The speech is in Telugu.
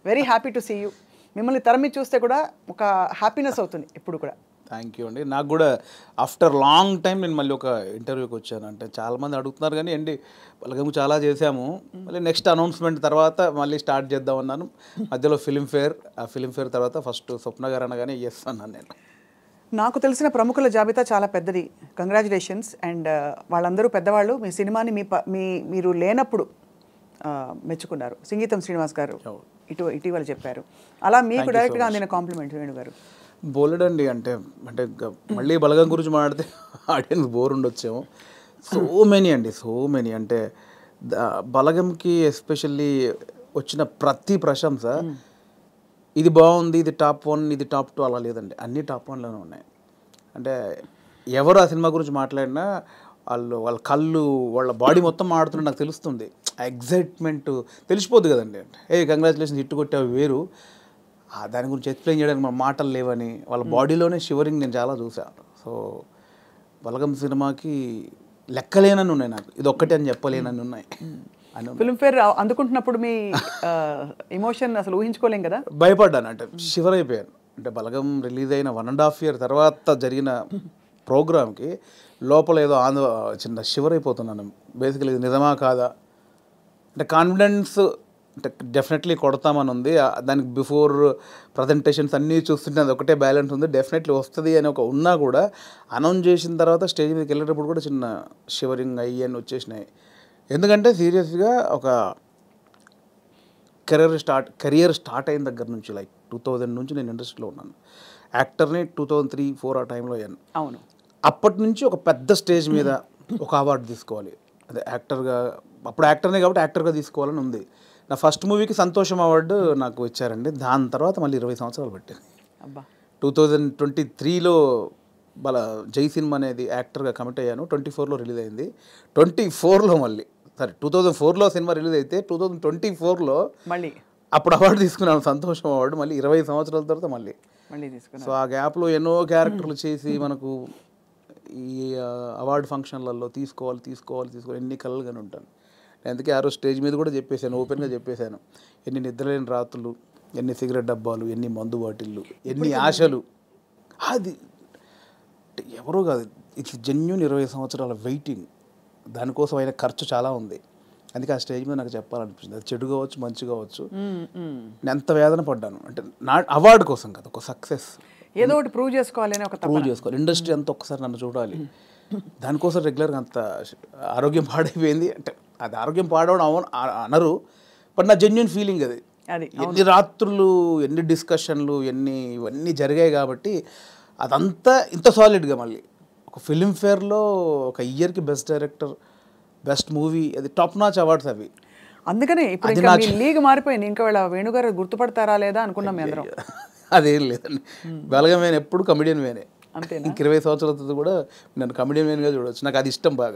Very happy to see you. మిమ్మల్ని తరమి చూస్తే కూడా ఒక హ్యాపీనెస్ అవుతుంది ఇప్పుడు కూడా. థ్యాంక్ యూ అండి. నాకు కూడా ఆఫ్టర్ లాంగ్ టైం నేను మళ్ళీ ఒక ఇంటర్వ్యూకి వచ్చాను. అంటే చాలామంది అడుగుతున్నారు కానీ అండి బలగం చాలా చేశాము, మళ్ళీ నెక్స్ట్ అనౌన్స్మెంట్ తర్వాత మళ్ళీ స్టార్ట్ చేద్దాం అన్నాను. మధ్యలో ఫిలింఫేర్, ఆ ఫిలింఫేర్ తర్వాత ఫస్ట్ స్వప్న గారు అనగానే ఎస్ అన్నాను నేను. నాకు తెలిసిన ప్రముఖుల జాబితా చాలా పెద్దది. కంగ్రాచులేషన్స్. అండ్ వాళ్ళందరూ పెద్దవాళ్ళు. మీ సినిమాని మీరు లేనప్పుడు మెచ్చుకున్నారు. సంగీతం శ్రీనివాస్ గారు ఇటీవల చెప్పారు. అలా మీకు డైరెక్ట్గా అందిన కాంప్లిమెంట్ వేణుగారు? బోలెడండి. అంటే మళ్ళీ బలగం గురించి మాట్లాడితే ఆడియన్స్ బోర్ ఉండొచ్చేమో. సో మెనీ అండి, సో మెనీ. అంటే బలగంకి ఎస్పెషల్లీ వచ్చిన ప్రతి ప్రశంస ఇది బాగుంది, ఇది టాప్ 1, ఇది టాప్ 2 అలా లేదండి. అన్నీ టాప్ 1లోనే ఉన్నాయి. అంటే ఎవరు ఆ సినిమా గురించి మాట్లాడినా వాళ్ళ కళ్ళు, వాళ్ళ బాడీ మొత్తం మాడుతుంటే నాకు తెలుస్తుంది. ఆ ఎగ్జైట్మెంట్ తెలిసిపోద్ది కదండి. అంటే కంగ్రాచులేషన్స్ హిట్ కొట్టావు వేరు, దాని గురించి ఎక్స్ప్లెయిన్ చేయడానికి మన మాటలు లేవని వాళ్ళ బాడీలోనే షివరింగ్ నేను చాలా చూసాను. సో బలగం సినిమాకి లెక్కలేనని ఉన్నాయి, నాకు ఇది ఒక్కటే అని చెప్పలేనని ఉన్నాయి. ఫిల్మ్ఫేర్ అందుకుంటున్నప్పుడు మీ ఎమోషన్ అసలు ఊహించుకోలేం కదా? భయపడ్డాను, అంటే షివర్ అయిపోయాను. అంటే బలగం రిలీజ్ అయిన 1.5 year తర్వాత జరిగిన ప్రోగ్రామ్కి లోపల ఏదో చిన్న షివర్ అయిపోతున్నాను. బేసికలీ ఇది నిజమా కాదా అంటే కాన్ఫిడెన్స్ అంటే డెఫినెట్లీ కొడతామని ఉంది. దానికి బిఫోర్ ప్రజెంటేషన్స్ అన్నీ చూస్తుంటే అది ఒకటే బ్యాలెన్స్ ఉంది, డెఫినెట్లీ వస్తుంది అని ఒక ఉన్నా కూడా అనౌన్స్ చేసిన తర్వాత స్టేజ్ మీదకి వెళ్ళేటప్పుడు కూడా చిన్న షివరింగ్ అయ్యి వచ్చేసినాయి. ఎందుకంటే సీరియస్గా ఒక కెరియర్ స్టార్ట్ అయిన దగ్గర నుంచి లైక్ 2000 నుంచి నేను ఇండస్ట్రీలో ఉన్నాను. యాక్టర్ని 2003-04 ఆ టైంలో అయ్యాను. అవును. అప్పటి నుంచి ఒక పెద్ద స్టేజ్ మీద ఒక అవార్డు తీసుకోవాలి, అదే యాక్టర్గా, అప్పుడు యాక్టర్నే కాబట్టి యాక్టర్గా తీసుకోవాలని ఉంది. నా ఫస్ట్ మూవీకి సంతోషం అవార్డు నాకు ఇచ్చారండి. దాని తర్వాత మళ్ళీ 20 సంవత్సరాలు పట్టింది. 2023లో జై సినిమా అనేది యాక్టర్గా కమిట్ అయ్యాను. 24లో రిలీజ్ అయింది. 24లో మళ్ళీ 2004లో సినిమా రిలీజ్ అయితే 2024లో మళ్ళీ అప్పుడు అవార్డు తీసుకున్నాను, సంతోషం అవార్డు. మళ్ళీ 20 సంవత్సరాల తర్వాత మళ్ళీ తీసుకున్నాను. సో ఆ గ్యాప్లో ఎన్నో క్యారెక్టర్లు చేసి మనకు ఈ అవార్డు ఫంక్షన్లలో తీసుకోవాలి ఎన్ని కలలుగానే ఉంటాను. అందుకే ఆ రోజు స్టేజ్ మీద కూడా చెప్పేశాను, ఓపెన్గా చెప్పేశాను, ఎన్ని నిద్రలేని రాత్రులు, ఎన్ని సిగరెట్ డబ్బాలు, ఎన్ని మందు బాటిళ్ళు, ఎన్ని ఆశలు. అది ఎవరో కాదు, ఇట్స్ జెన్యూన్ 20 సంవత్సరాల వెయిటింగ్. దానికోసం అయిన ఖర్చు చాలా ఉంది. అందుకే ఆ స్టేజ్ మీద నాకు చెప్పాలనిపించింది. అది చెడు కావచ్చు, మంచి కావచ్చు, నేను ఎంత వేదన పడ్డాను అంటే నా అవార్డు కోసం కదా, ఒక సక్సెస్ ఏదో ఒకటి ప్రూవ్ చేసుకోవాలి. ఇండస్ట్రీ అంతా ఒక్కసారి నన్ను చూడాలి. దానికోసం రెగ్యులర్గా అంత ఆరోగ్యం పాడైపోయింది. అంటే అది ఆరోగ్యం పాడవడం అనరు, బట్ నా జెన్యూన్ ఫీలింగ్ అది. ఎన్ని రాత్రులు, ఎన్ని డిస్కషన్లు, ఇవన్నీ జరిగాయి కాబట్టి అదంతా ఇంత సాలిడ్గా మళ్ళీ ఒక ఫిలింఫేర్లో ఒక ఇయర్కి బెస్ట్ డైరెక్టర్, బెస్ట్ మూవీ, అది టాప్ నాచ్ అవార్డ్స్ అవి. అందుకనే ఇప్పుడు లీగ్ మారిపోయింది. ఇంకా వాళ్ళ వేణుగారు గుర్తుపడతారా లేదా అనుకున్నాం మేము అందరం. అదేం లేదండి, బలగం వేనే ఎప్పుడు కమెడియన్ వేనే. ఇంక 20 సంవత్సరాల కూడా నన్ను కమెడియన్ వేన్గా చూడవచ్చు. నాకు అది ఇష్టం బాగా.